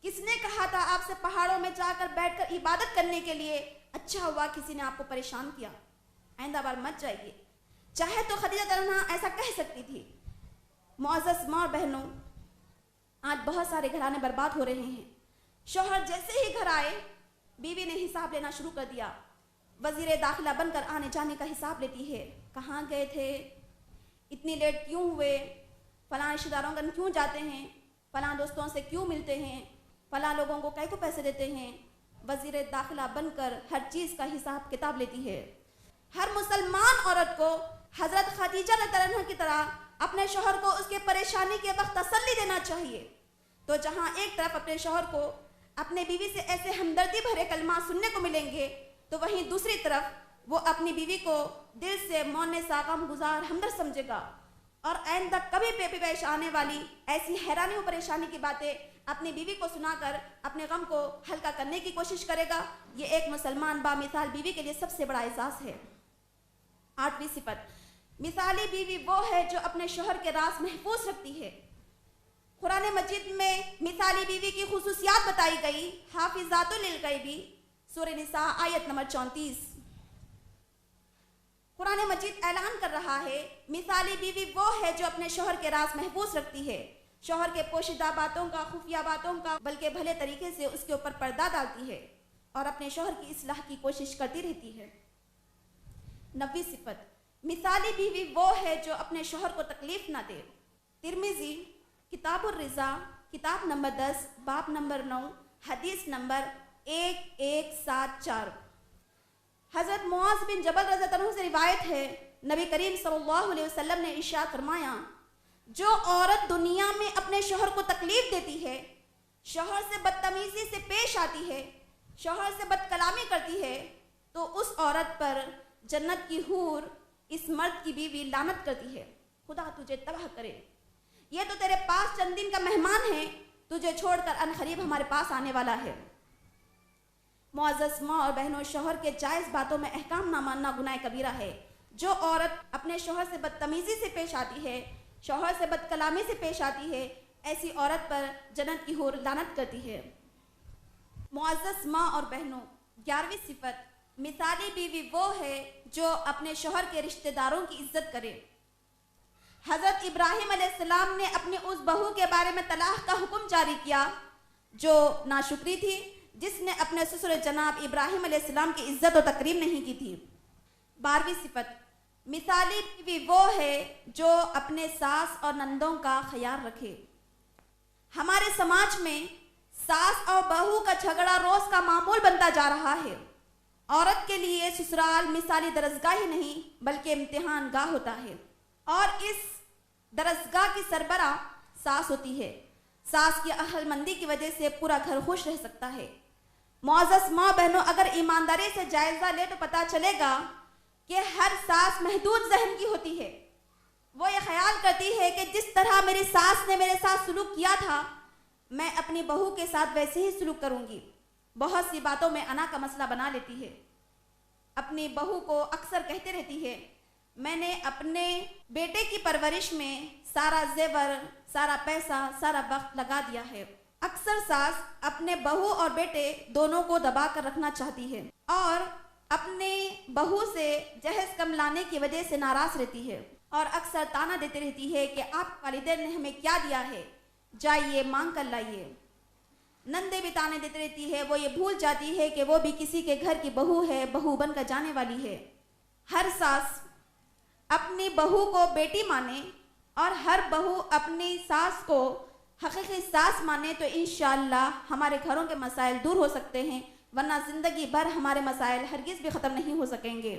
کس نے کہا تھا آپ سے پہاڑوں میں جا کر بیٹھ کر عبادت کرنے کے لیے؟ اچھا ہوا کسی نے آپ کو پریشان کیا، آئندہ بار مت جائیے۔ چاہے تو خدیجہ عنہا ایسا کہہ سکتی تھی۔ معزز ماں اور بہنوں، آج بہت سارے گھرانے برباد ہو رہے ہیں۔ شوہر جیسے ہی گھر آئے بیوی نے حساب لینا شروع کر دیا، وزیر داخلہ بن کر آنے جانے کا حساب لیتی ہے، کہاں گئے تھے، اتنی لیٹ کیوں ہوئے، فلاں رشتہ داروں کا کیوں جاتے ہیں، فلاں دوستوں سے کیوں ملتے ہیں، فلاں لوگوں کو کئی کو پیسے دیتے ہیں۔ وزیر داخلہ بن کر ہر چیز کا حساب کتاب لیتی ہے۔ ہر مسلمان عورت کو حضرت خدیجہ رضی اللہ عنہا کی طرح اپنے شوہر کو اس کے پریشانی کے وقت تسلی دینا چاہیے۔ تو جہاں ایک طرف اپنے شوہر کو اپنے بیوی سے ایسے ہمدردی بھرے کلمات سننے کو ملیں گے، تو وہیں دوسری طرف وہ اپنی بیوی کو دل سے مونس غم گزار ہمدرد سمجھے گا، اور آئندہ کبھی پیش آنے والی ایسی حیرانی و پریشانی کی باتیں اپنی بیوی کو سنا کر اپنے غم کو ہلکا کرنے کی کوشش کرے گا۔ یہ ایک مسلمان با مثال بیوی کے لیے سب سے بڑا اعزاز ہے۔ 8ویں صفت، مثالی بیوی وہ ہے جو اپنے شوہر کے راز محفوظ رکھتی ہے۔ قرآن مجید میں مثالی بیوی کی خصوصیات بتائی گئی، حافظات للغیب، سورہ نساء آیت نمبر 34۔ قرآن مجید اعلان کر رہا ہے مثالی بیوی وہ ہے جو اپنے شوہر کے راز محفوظ رکھتی ہے، شوہر کے پوشیدہ باتوں کا، خفیہ باتوں کا، بلکہ بھلے طریقے سے اس کے اوپر پردہ ڈالتی ہے اور اپنے شوہر کی اصلاح کی کوشش کرتی رہتی ہے۔ 9ویں صفت، مثالی بیوی وہ ہے جو اپنے شوہر کو تکلیف نہ دے۔ ترمذی کتاب الرضا کتاب نمبر 10 باب نمبر 9 حدیث نمبر 1174۔ حضرت معاذ بن جبل رضی اللہ عنہ سے روایت ہے، نبی کریم صلی اللہ علیہ وسلم نے ارشاد فرمایا، جو عورت دنیا میں اپنے شوہر کو تکلیف دیتی ہے، شوہر سے بدتمیزی سے پیش آتی ہے، شوہر سے بد کلامی کرتی ہے، تو اس عورت پر جنت کی حور اس مرد کی بیوی لعنت کرتی ہے، خدا تجھے تباہ کرے، یہ تو تیرے پاس چند دن کا مہمان ہے، تجھے چھوڑ کر عنقریب ہمارے پاس آنے والا ہے۔ معزز ماں اور بہنوں، شوہر کے جائز باتوں میں احکام نہ ماننا گناہ کبیرہ ہے۔ جو عورت اپنے شوہر سے بدتمیزی سے پیش آتی ہے، شوہر سے بد کلامی سے پیش آتی ہے، ایسی عورت پر جنت کی حور لعنت کرتی ہے۔ معزز ماں اور بہنوں، 11ویں صفت، مثالی بیوی وہ ہے جو اپنے شوہر کے رشتہ داروں کی عزت کرے۔ حضرت ابراہیم علیہ السلام نے اپنی اس بہو کے بارے میں طلاق کا حکم جاری کیا جو ناشکری تھی، جس نے اپنے سسر جناب ابراہیم علیہ السلام کی عزت و تکریم نہیں کی تھی۔ 12ویں صفت، مثالی بیوی وہ ہے جو اپنے ساس اور نندوں کا خیال رکھے۔ ہمارے سماج میں ساس اور بہو کا جھگڑا روز کا معمول بنتا جا رہا ہے۔ عورت کے لیے سسرال مثالی درسگاہ ہی نہیں بلکہ امتحان گاہ ہوتا ہے، اور اس درسگاہ کی سربراہ ساس ہوتی ہے۔ ساس کی عقل مندی کی وجہ سے پورا گھر خوش رہ سکتا ہے۔ معزز ماں بہنوں، اگر ایمانداری سے جائزہ لے تو پتہ چلے گا کہ ہر ساس محدود ذہن کی ہوتی ہے۔ وہ یہ خیال کرتی ہے کہ جس طرح میری ساس نے میرے ساتھ سلوک کیا تھا، میں اپنی بہو کے ساتھ ویسے ہی سلوک کروں گی۔ بہت سی باتوں میں انا کا مسئلہ بنا لیتی ہے۔ اپنی بہو کو اکثر کہتے رہتی ہے، میں نے اپنے بیٹے کی پرورش میں سارا زیور، سارا پیسہ، سارا وقت لگا دیا ہے۔ اکثر ساس اپنے بہو اور بیٹے دونوں کو دبا کر رکھنا چاہتی ہے اور اپنے بہو سے جہیز کم لانے کی وجہ سے ناراض رہتی ہے، اور اکثر تانا دیتی رہتی ہے کہ آپ والدین نے ہمیں کیا دیا ہے، جائیے مانگ کر لائیے۔ نندے بھی تانے دیتی رہتی ہے، وہ یہ بھول جاتی ہے کہ وہ بھی کسی کے گھر کی بہو ہے، بہو بن کر جانے والی ہے۔ ہر ساس اپنی بہو کو بیٹی مانے اور ہر بہو اپنی ساس کو حقیقی ساس مانے تو انشاءاللہ ہمارے گھروں کے مسائل دور ہو سکتے ہیں، ورنہ زندگی بھر ہمارے مسائل ہرگز بھی ختم نہیں ہو سکیں گے۔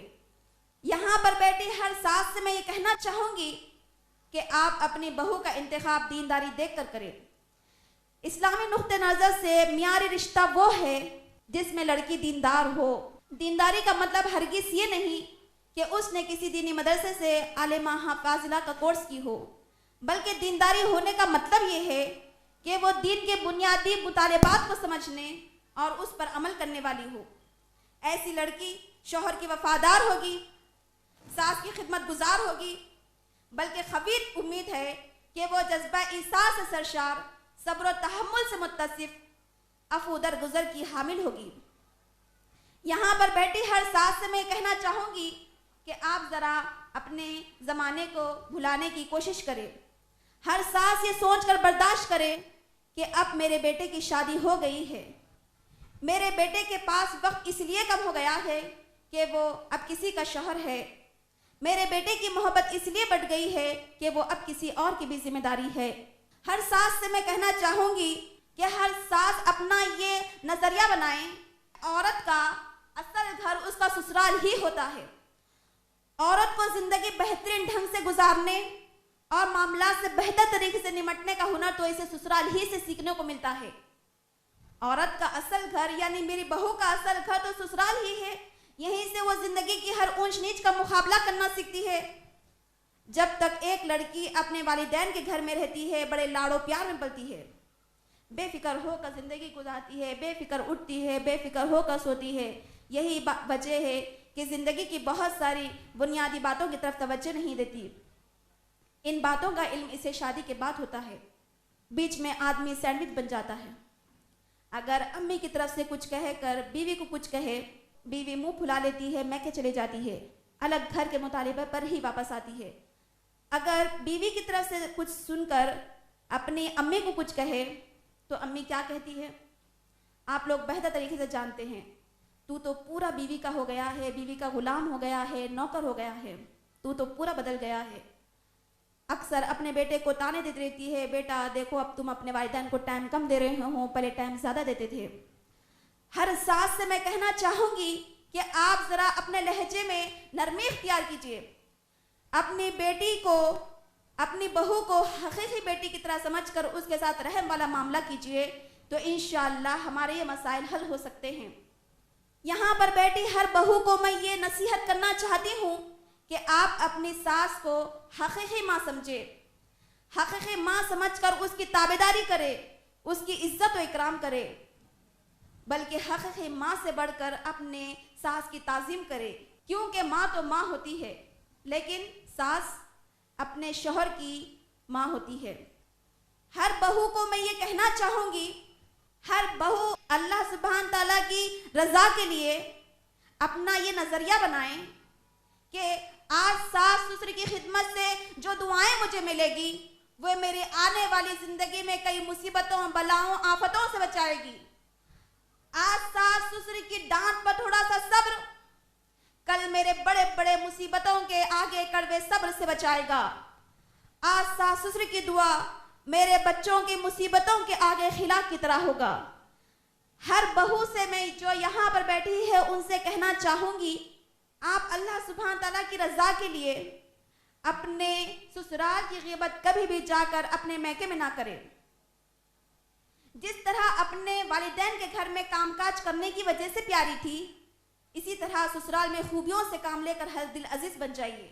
یہاں پر بیٹھی ہر ساس سے میں یہ کہنا چاہوں گی کہ آپ اپنی بہو کا انتخاب دینداری دیکھ کر کریں۔ اسلامی نقطہ نظر سے معیاری رشتہ وہ ہے جس میں لڑکی دیندار ہو۔ دینداری کا مطلب ہرگز یہ نہیں کہ اس نے کسی دینی مدرسے سے عالمہ فاضلہ کا کورس کی ہو، بلکہ دینداری ہونے کا مطلب یہ ہے کہ وہ دین کے بنیادی مطالبات کو سمجھنے اور اس پر عمل کرنے والی ہو۔ ایسی لڑکی شوہر کی وفادار ہوگی، ساس کی خدمت گزار ہوگی، بلکہ خبیث امید ہے کہ وہ جذبہ ایثار سے سرشار، صبر و تحمل سے متصف، عفو درگزر کی حامل ہوگی۔ یہاں پر بیٹھی ہر ساس سے میں کہنا چاہوں گی کہ آپ ذرا اپنے زمانے کو بھلانے کی کوشش کریں۔ ہر ساس یہ سوچ کر برداشت کرے کہ اب میرے بیٹے کی شادی ہو گئی ہے، میرے بیٹے کے پاس وقت اس لیے کم ہو گیا ہے کہ وہ اب کسی کا شوہر ہے، میرے بیٹے کی محبت اس لیے بڑھ گئی ہے کہ وہ اب کسی اور کی بھی ذمہ داری ہے۔ ہر ساس سے میں کہنا چاہوں گی کہ ہر ساس اپنا یہ نظریہ بنائیں، عورت کا اصل گھر اس کا سسرال ہی ہوتا ہے۔ عورت کو زندگی بہترین ڈھنگ سے گزارنے اور معاملات سے بہتر طریقے سے نمٹنے کا ہنر تو اسے سسرال ہی سے سیکھنے کو ملتا ہے۔ عورت کا اصل گھر یعنی میری بہو کا اصل گھر تو سسرال ہی ہے، یہیں سے وہ زندگی کی ہر اونچ نیچ کا مقابلہ کرنا سیکھتی ہے۔ جب تک ایک لڑکی اپنے والدین کے گھر میں رہتی ہے، بڑے لاڑ و پیار میں پلتی ہے، بے فکر ہو کر زندگی گزارتی ہے، بے فکر اٹھتی ہے، بے فکر ہو کر سوتی ہے۔ یہی وجہ ہے کہ زندگی کی بہت ساری بنیادی باتوں کی طرف توجہ نہیں دیتی۔ ان باتوں کا علم اسے شادی کے بعد ہوتا ہے۔ بیچ میں آدمی سینڈوچ بن جاتا ہے۔ اگر امی کی طرف سے کچھ کہہ کر بیوی کو کچھ کہے، بیوی منہ پھلا لیتی ہے، میکے چلے جاتی ہے، الگ گھر کے مطالبے پر ہی واپس آتی ہے۔ اگر بیوی کی طرف سے کچھ سن کر اپنی امی کو کچھ کہے تو امی کیا کہتی ہے؟ آپ لوگ بہتر طریقے سے جانتے ہیں، تو پورا بیوی کا ہو گیا ہے، بیوی کا غلام ہو گیا ہے، نوکر ہو گیا ہے، تو پورا بدل گیا ہے۔ اکثر اپنے بیٹے کو تانے دیتی رہتی ہے، بیٹا دیکھو اب تم اپنے والدین کو ٹائم کم دے رہے ہو، پہلے ٹائم زیادہ دیتے تھے۔ ہر ساس سے میں کہنا چاہوں گی کہ آپ ذرا اپنے لہجے میں نرمی اختیار کیجیے، اپنی بیٹی کو، اپنی بہو کو حقیقی بیٹی کی طرح سمجھ کر اس کے ساتھ رحم والا معاملہ کیجیے، تو انشاءاللہ ہمارے یہ مسائل حل ہو سکتے ہیں۔ یہاں پر بیٹھی ہر بہو کو میں یہ نصیحت کرنا چاہتی ہوں کہ آپ اپنی ساس کو حقیقی ماں سمجھے، حقیقی ماں سمجھ کر اس کی تابعداری کرے، اس کی عزت و اکرام کرے، بلکہ حقیقی ماں سے بڑھ کر اپنے ساس کی تعظیم کرے، کیونکہ ماں تو ماں ہوتی ہے لیکن ساس اپنے شوہر کی ماں ہوتی ہے۔ ہر بہو کو میں یہ کہنا چاہوں گی، ہر بہو اللہ سبحانہ تعالیٰ کی رضا کے لیے اپنا یہ نظریہ بنائیں کہ آج ساس سسر کی خدمت سے جو دعائیں مجھے ملے گی وہ میرے آنے والی زندگی میں کئی مصیبتوں، بلاؤں، آفتوں سے بچائے گی۔ آج ساس سسر کی ڈانٹ پر تھوڑا سا صبر کل میرے بڑے بڑے مصیبتوں کے آگے کڑوے صبر سے بچائے گا۔ آج ساس سسر کی دعا میرے بچوں کی مصیبتوں کے آگے خلاف کی طرح ہوگا۔ ہر بہو سے میں جو یہاں پر بیٹھی ہے ان سے کہنا چاہوں گی، آپ اللہ سبحانہ تعالیٰ کی رضا کے لیے اپنے سسرال کی غیبت کبھی بھی جا کر اپنے میکے میں نہ کریں۔ جس طرح اپنے والدین کے گھر میں کام کاج کرنے کی وجہ سے پیاری تھی، اسی طرح سسرال میں خوبیوں سے کام لے کر ہر دل عزیز بن جائیے۔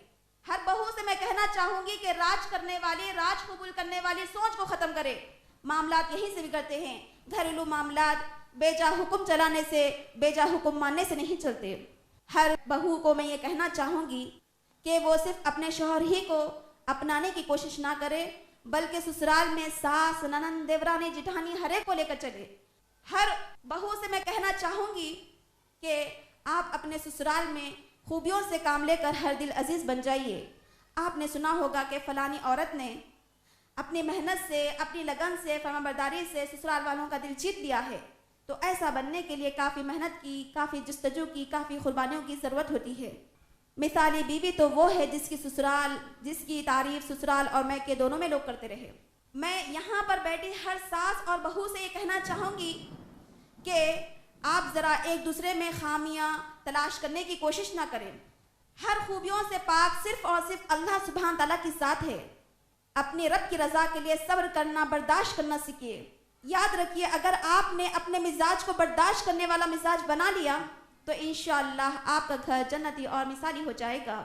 ہر بہو سے میں کہنا چاہوں گی کہ راج کرنے والی، راج قبول کرنے والی سوچ کو ختم کرے۔ معاملات یہیں سے بگڑتے ہیں۔ گھریلو معاملات بے جا حکم چلانے سے، بے جا حکم ماننے سے نہیں چلتے۔ ہر بہو کو میں یہ کہنا چاہوں گی کہ وہ صرف اپنے شوہر ہی کو اپنانے کی کوشش نہ کرے، بلکہ سسرال میں ساس، ننند، دیورانی، جٹھانی ہر ایک کو لے کر چلے۔ ہر بہو سے میں کہنا چاہوں گی کہ آپ اپنے سسرال میں خوبیوں سے کام لے کر ہر دل عزیز بن جائیے۔ آپ نے سنا ہوگا کہ فلانی عورت نے اپنی محنت سے، اپنی لگن سے، فرمانبرداری سے سسرال والوں کا دل جیت لیا ہے، تو ایسا بننے کے لیے کافی محنت کی، کافی جستجو کی، کافی قربانیوں کی ضرورت ہوتی ہے۔ مثالی بیوی تو وہ ہے جس کی تعریف سسرال اور میکے دونوں میں لوگ کرتے رہے۔ میں یہاں پر بیٹھی ہر ساس اور بہو سے یہ کہنا چاہوں گی کہ آپ ذرا ایک دوسرے میں خامیاں تلاش کرنے کی کوشش نہ کریں۔ ہر خوبیوں سے پاک صرف اور صرف اللہ سبحانہ تعالیٰ کی ذات ہے۔ اپنی رب کی رضا کے لیے صبر کرنا، برداشت کرنا سیکھیے۔ یاد رکھیے اگر آپ نے اپنے مزاج کو برداشت کرنے والا مزاج بنا لیا تو انشاءاللہ آپ کا گھر جنتی اور مثالی ہو جائے گا۔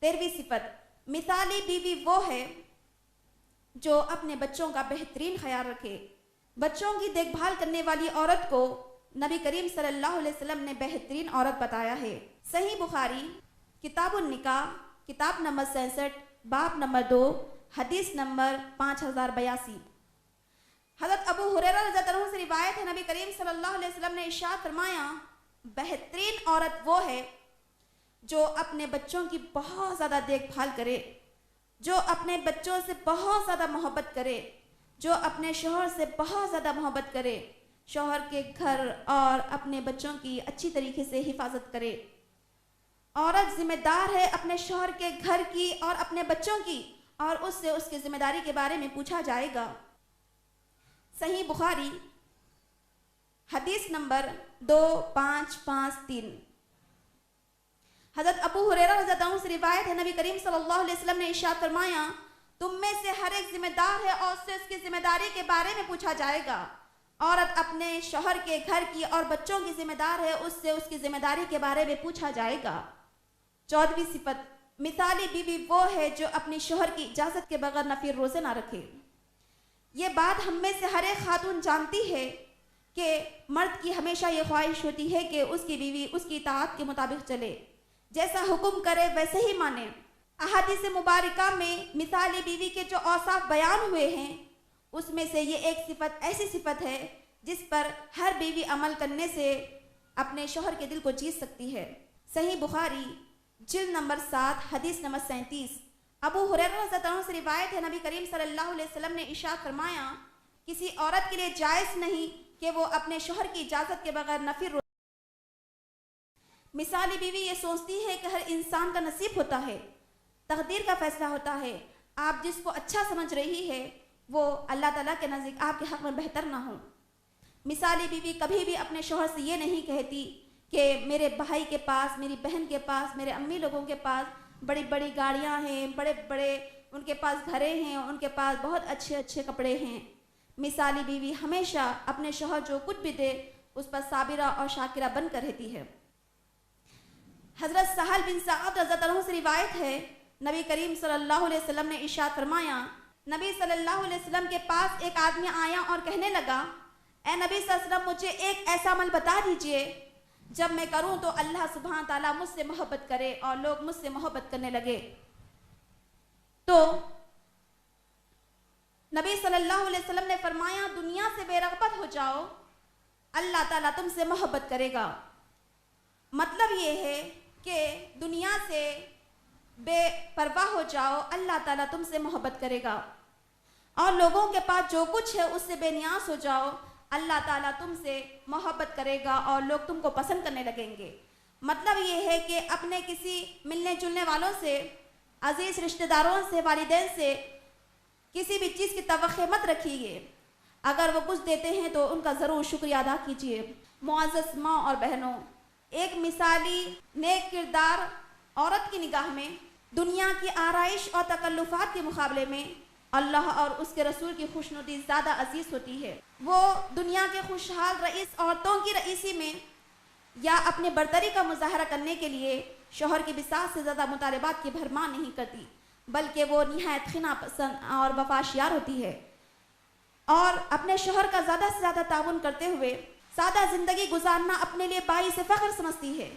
13ویں صفت، مثالی بیوی وہ ہے جو اپنے بچوں کا بہترین خیال رکھے۔ بچوں کی دیکھ بھال کرنے والی عورت کو نبی کریم صلی اللہ علیہ وسلم نے بہترین عورت بتایا ہے۔ صحیح بخاری کتاب النکاح کتاب نمبر 66 باب نمبر 2 حدیث نمبر 5082۔ حضرت ابو ہریرہ رضی اللہ عنہ سے روایت ہے، نبی کریم صلی اللہ علیہ وسلم نے ارشاد فرمایا بہترین عورت وہ ہے جو اپنے بچوں کی بہت زیادہ دیکھ بھال کرے، جو اپنے بچوں سے بہت زیادہ محبت کرے، جو اپنے شوہر سے بہت زیادہ محبت کرے، شوہر کے گھر اور اپنے بچوں کی اچھی طریقے سے حفاظت کرے۔ عورت ذمہ دار ہے اپنے شوہر کے گھر کی اور اپنے بچوں کی، اور اس سے اس کی ذمہ داری کے بارے میں پوچھا جائے گا۔ صحیح بخاری حدیث نمبر 2553۔ حضرت ابو ہریرہ رضی اللہ عنہ سے روایت ہے، نبی کریم صلی اللہ علیہ وسلم نے ارشاد فرمایا تم میں سے ہر ایک ذمہ دار ہے اور اس سے اس کی ذمہ داری کے بارے میں پوچھا جائے گا۔ عورت اپنے شوہر کے گھر کی اور بچوں کی ذمہ دار ہے، اس سے اس کی ذمہ داری کے بارے میں پوچھا جائے گا۔ 14ویں صفت، مثالی بیوی وہ ہے جو اپنی شوہر کی اجازت کے بغیر نفل روزے نہ رکھے۔ یہ بات ہم میں سے ہر ایک خاتون جانتی ہے کہ مرد کی ہمیشہ یہ خواہش ہوتی ہے کہ اس کی بیوی اس کی اطاعت کے مطابق چلے، جیسا حکم کرے ویسے ہی مانے۔ احادیث مبارکہ میں مثالی بیوی کے جو اوصاف بیان ہوئے ہیں اس میں سے یہ ایک صفت ایسی صفت ہے جس پر ہر بیوی عمل کرنے سے اپنے شوہر کے دل کو جیت سکتی ہے۔ صحیح بخاری جلد نمبر 7 حدیث نمبر 37۔ ابو ہریرہ رضی اللہ عنہ سے روایت ہے، نبی کریم صلی اللہ علیہ وسلم نے ارشاد فرمایا کسی عورت کے لیے جائز نہیں کہ وہ اپنے شوہر کی اجازت کے بغیر نفل روزے۔ مثالی بیوی یہ سوچتی ہے کہ ہر انسان کا نصیب ہوتا ہے، تقدیر کا فیصلہ ہوتا ہے، آپ جس کو اچھا سمجھ رہی ہے وہ اللہ تعالیٰ کے نزدیک آپ کے حق میں بہتر نہ ہو۔ مثالی بیوی کبھی بھی اپنے شوہر سے یہ نہیں کہتی کہ میرے بھائی کے پاس، میری بہن کے پاس، میرے امی لوگوں کے پاس بڑی بڑی گاڑیاں ہیں، بڑے بڑے ان کے پاس گھریں ہیں، ان کے پاس بہت اچھے اچھے کپڑے ہیں۔ مثالی بیوی ہمیشہ اپنے شوہر جو کچھ بھی دے اس پر صابرہ اور شاکرہ بن کر رہتی ہے۔ حضرت سہل بن سعد رضی اللہ عنہ سے روایت ہے، نبی کریم صلی اللہ علیہ وسلم نے ارشاد فرمایا نبی صلی اللہ علیہ وسلم کے پاس ایک آدمی آیا اور کہنے لگا اے نبی صلی اللہ علیہ وسلم مجھے ایک ایسا عمل بتا دیجئے جب میں کروں تو اللہ سبحانہ تعالیٰ مجھ سے محبت کرے اور لوگ مجھ سے محبت کرنے لگے۔ تو نبی صلی اللہ علیہ وسلم نے فرمایا دنیا سے بے رغبت ہو جاؤ، اللہ تعالیٰ تم سے محبت کرے گا۔ مطلب یہ ہے کہ دنیا سے بے پرواہ ہو جاؤ، اللہ تعالیٰ تم سے محبت کرے گا، اور لوگوں کے پاس جو کچھ ہے اس سے بے نیاز ہو جاؤ، اللہ تعالیٰ تم سے محبت کرے گا اور لوگ تم کو پسند کرنے لگیں گے۔ مطلب یہ ہے کہ اپنے کسی ملنے جلنے والوں سے، عزیز رشتہ داروں سے، والدین سے کسی بھی چیز کی توقع مت رکھیے، اگر وہ کچھ دیتے ہیں تو ان کا ضرور شکریہ ادا کیجیے۔ معزز ماں اور بہنوں، ایک مثالی نیک کردار عورت کی نگاہ میں دنیا کی آرائش اور تکلفات کے مقابلے میں اللہ اور اس کے رسول کی خوشنودی زیادہ عزیز ہوتی ہے۔ وہ دنیا کے خوشحال رئیس عورتوں کی رئیسی میں یا اپنے برتری کا مظاہرہ کرنے کے لیے شوہر کی بساط سے زیادہ مطالبات کی بھرمار نہیں کرتی، بلکہ وہ نہایت خنا پسند اور وفاشیار ہوتی ہے، اور اپنے شوہر کا زیادہ سے زیادہ تعاون کرتے ہوئے سادہ زندگی گزارنا اپنے لیے باعث فخر سمجھتی ہے۔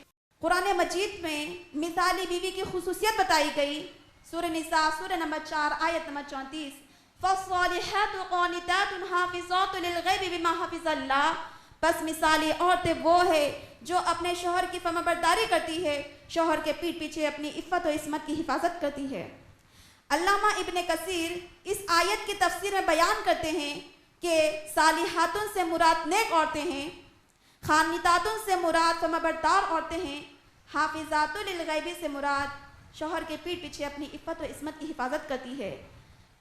قرآن مجید میں مثالی بیوی کی خصوصیت بتائی گئی، سورہ نساء سورہ نمبر 4 آیت نمبر 34۔ فَالصَّالِحَاتُ قَانِتَاتٌ حَافِظَاتٌ لِلْغَیبِ بِمَا حَفِظَ اللَّهُ، پس مثالی عورتیں وہ ہے جو اپنے شوہر کی فرمانبرداری کرتی ہے، شوہر کے پیٹھ پیچھے اپنی عفت و عصمت کی حفاظت کرتی ہے۔ علامہ ابن کثیر اس آیت کی تفسیر میں بیان کرتے ہیں کہ صالحاتن سے مراد نیک عورتیں ہیں، خانتاتن سے مراد فرمانبردار عورتیں ہیں، حافظات للغیب سے مراد شوہر کے پیٹھ پیچھے اپنی عفت و عصمت کی حفاظت کرتی ہے۔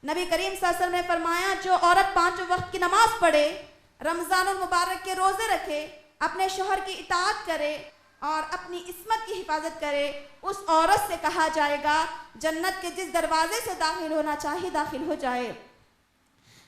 نبی کریم صلی اللہ علیہ وسلم نے فرمایا جو عورت 5 وقت کی نماز پڑھے، رمضان المبارک کے روزے رکھے، اپنے شوہر کی اطاعت کرے اور اپنی عصمت کی حفاظت کرے، اس عورت سے کہا جائے گا جنت کے جس دروازے سے داخل ہونا چاہیے داخل ہو جائے۔